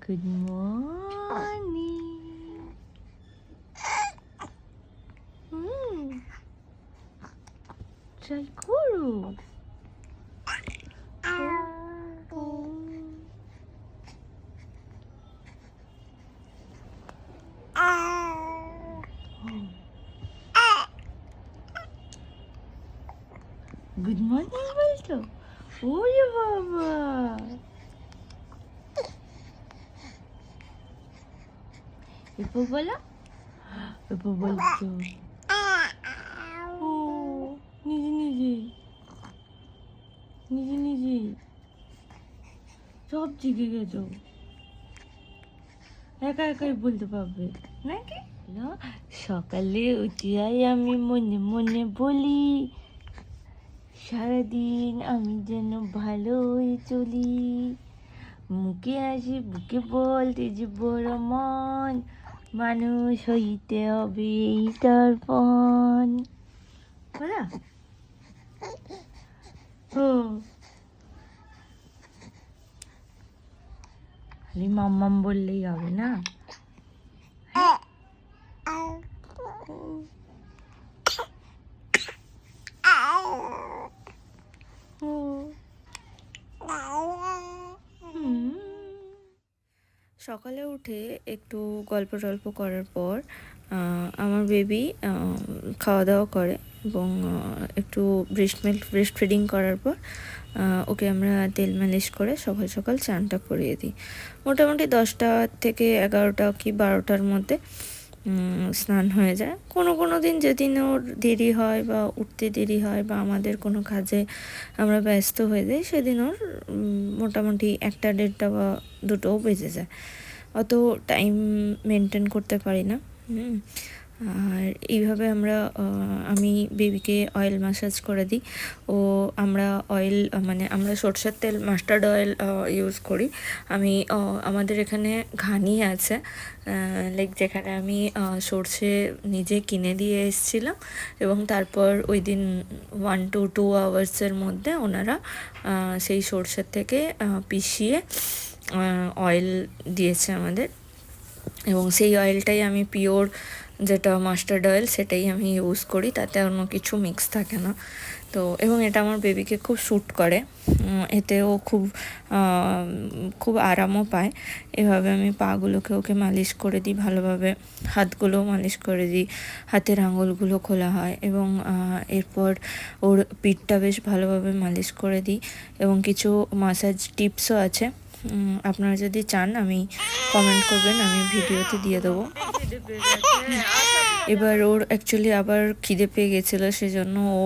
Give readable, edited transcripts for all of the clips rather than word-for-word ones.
Good morning. Try করো। Good morning বলছো? ওরে বাবা, এরপর বলো, এরপর বলছো ও নিজে নিজে নিজে নিজে সব শিখে গেছো, একা একাই বলতে পারবে নাকি? না, সকালে উঠিয়াই আমি মনে মনে বলি, সারাদিন আমি যেন ভালোই চলি, মুখে হাসি বুকে বলতে যে বড় মন, মানুষ হইতে হবে এই দর্পণ। বলা ও খালি মাম্মাম বললেই হবে না? সকালে উঠে একটু গল্প টল্প করার পর আমার বেবি খাওয়া দাওয়া করে এবং একটু ব্রেস্ট ফিডিং করার পর ওকে আমরা তেল মালিশ করে সকাল সকাল চানটা করিয়ে দিই। মোটামুটি 10টা থেকে 11টা কি 12টার মধ্যে স্নান হয়ে যায়। কোনো দিন যেদিন ওর দেরি হয় বা উঠতে দেরি হয় বা আমাদের কোনো কাজে আমরা ব্যস্ত হয়ে যাই, সেদিন ওর মোটামুটি 1টা 1:30 বা 2টোও বেজে যায়। অত টাইম মেনটেন করতে পারি না। আর এইভাবে আমি বেবিকে অয়েল ম্যাসাজ করে দিই। আমরা আমরা সরষের তেল, মাস্টার্ড অয়েল ইউজ করি। আমাদের এখানে ঘানি আছে, যেখানে আমি সর্ষে নিজে কিনে দিয়ে এসেছিলাম এবং তারপর ওই দিন 1 to 2 আওয়ার্সের মধ্যে ওনারা সেই সর্ষের থেকে পিষিয়ে অয়েল দিয়েছে আমাদের, এবং সেই অয়েলটাই আমি পিওর, যেটা মাস্টার্ড অয়েল, সেটাই আমি ইউজ করি, তাতে অন্য কিছু মিক্স থাকে না। তো এবং এটা আমার বেবিকে খুব স্যুট করে, এতেও খুব আরামও পায়। এভাবে আমি পাগুলোকে ওকে মালিশ করে দিই ভালোভাবে, হাতগুলোও মালিশ করে দিই, হাতের আঙুলগুলো খোলা হয় এবং এরপর ওর পিঠটা বেশ ভালোভাবে মালিশ করে দিই এবং কিছু মাসাজ টিপসও আছে। আপনারা যদি চান আমি কমেন্ট করবেন, আমি ভিডিওতে দিয়ে দেবো। এবার ওর অ্যাকচুয়ালি আবার খিদে পেয়ে গেছিলো, সেজন্য ও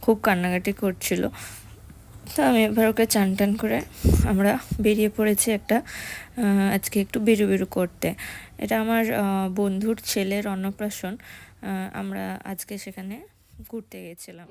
খুব কান্নাকাটি করছিল। তো আমি এবার ওকে চান টান করে আমরা বেরিয়ে পড়েছি আজকে একটু বেরু করতে। এটা আমার বন্ধুর ছেলের অন্নপ্রাশন, আমরা আজকে সেখানে ঘুরতে গেছিলাম।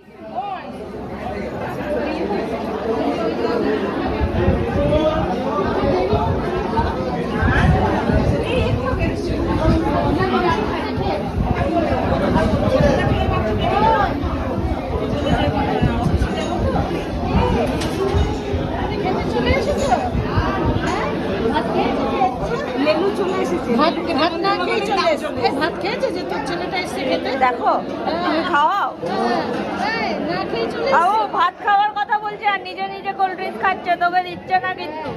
ভাত খেয়েছে যে তোর ছেলেটা এসে খেতে, দেখো তুমি খাওয়াও। ও ভাত খাওয়ার কথা বলছে আর নিজে নিজে কোল্ড ড্রিঙ্কস খাচ্ছে, তোকে দিচ্ছে না কিন্তু।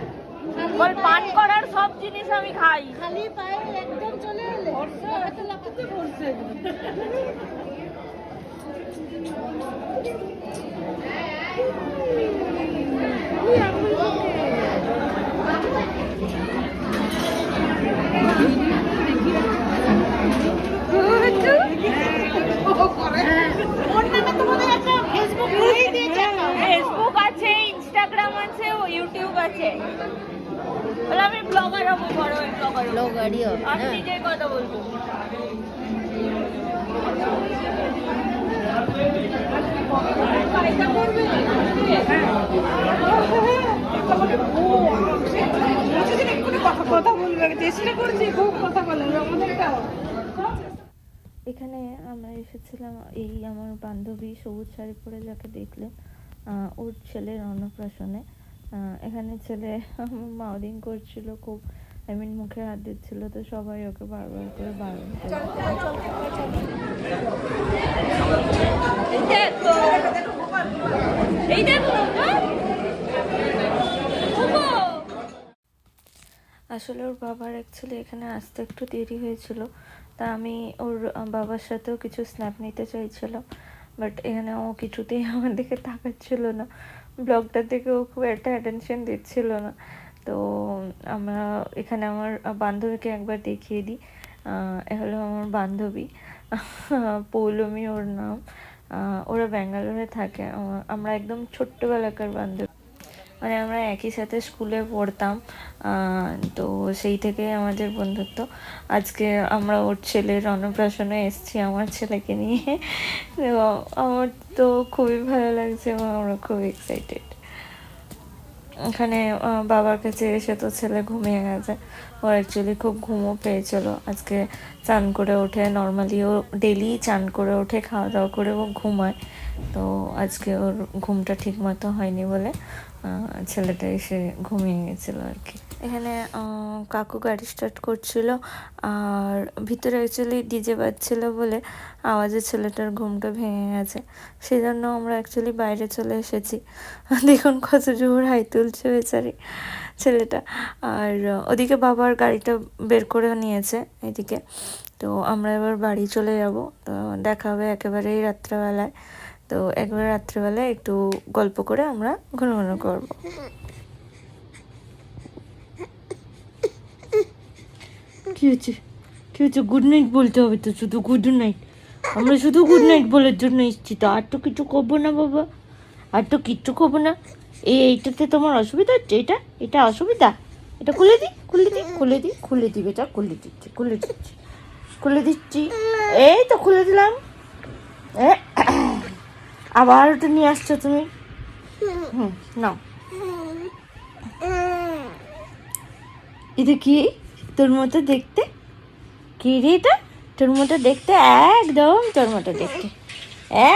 বল পান করার সব জিনিস আমি খাই। খালি পায়ে একদম চলে এলে লাফাতে পড়ছে। ফেসবুক আছে, ইনস্টাগ্রাম আছে, ইউটিউব আছে। আমি ব্লগার হবো, বড় ব্লগারই হবো, আমি নিজেই কথা বলবো। কথা বলবে, চেষ্টা করছি খুব কথা বলার। এখানে আমরা এসেছিলাম আমার বান্ধবী সবুজ শাড়ি পরে যাকে দেখলে, ওর ছেলের অন্নপ্রাশনে। এখানে ছেলে মাউদিং করছিল খুব, মুখে হাত দিচ্ছিল, তো সবাই ওকে বারবার করে বারণ করে। আসলে ওর বাবার অ্যাকচুয়ালি এখানে আসতে একটু দেরি হয়েছিল, তা আমি ওর বাবার সাথেও কিছু স্ন্যাপ নিতে চাইছিলাম, বাট এখানে ও কিছুতেই আমার দিকে তাকাচ্ছিল না, ব্লগটা থেকে ও খুব একটা অ্যাটেনশন দিচ্ছিল না। তো আমরা এখানে আমার বান্ধবীকে একবার দেখিয়ে দিই। এ হলো আমার বান্ধবী, পৌলমী ওর নাম। ওরা ব্যাঙ্গালোরে থাকে। আমরা একদম ছোট্টবেলাকার বান্ধবী, মানে আমরা একই সাথে স্কুলে পড়তাম। তো সেই থেকে আমাদের বন্ধুত্ব। আজকে আমরা ওর ছেলের অন্নপ্রাশনে এসেছি আমার ছেলেকে নিয়ে। তো আমার তো খুবই ভালো লাগছে এবং আমরা খুব এক্সাইটেড। এখানে বাবার কাছে এসে তো ছেলে ঘুমিয়ে গেছে। ওর অ্যাকচুয়ালি খুব ঘুমও পেয়েছিল। আজকে চান করে ওঠে, নর্মালি ও ডেলি চান করে ওঠে, খাওয়া দাওয়া করে ও ঘুমায়। তো আজকে ওর ঘুমটা ঠিক মতো হয়নি বলে ছেলেটা এসে ঘুমিয়ে গেছিলো আর কি। এখানে কাকু গাড়ি স্টার্ট করছিল, আর ভিতরে অ্যাকচুয়ালি ডিজে বাজছিল বলে আওয়াজে ছেলেটার ঘুমটা ভেঙে গেছে। সেই জন্য আমরা অ্যাকচুয়ালি বাইরে চলে এসেছি। দেখুন কত জোর হাই তুলছে বেচারি ছেলেটা। আর ওদিকে বাবার গাড়িটা বের করে নিয়েছে এদিকে। তো আমরা এবার বাড়ি চলে যাব। তো দেখা হবে একেবারেই রাত্রেবেলায়। তো একবার রাত্রেবেলায় একটু গল্প করে আমরা ঘন ঘন করবো। কি হচ্ছে কি হচ্ছে? গুড নাইট বলতে হবে তো, শুধু গুড নাইট। আমরা শুধু গুড নাইট বলার জন্য এসেছি, তো আর তো কিছু করবো না বাবা, আর তো কিচ্ছু করবো না। এইটাতে তোমার অসুবিধা হচ্ছে? এটা অসুবিধা? এটা খুলে দিই খুলে দিই বেটা, খুলে দিচ্ছি। এই তো খুলে দিলাম। আবার ওটা নিয়ে আসছো তুমি। নাও। এটা কি তোর মতো দেখতে? কি রে এটা? তোর মতো দেখতে, একদম তোর মতো দেখতে,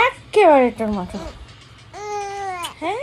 একেবারে তোর মতো। হ্যাঁ।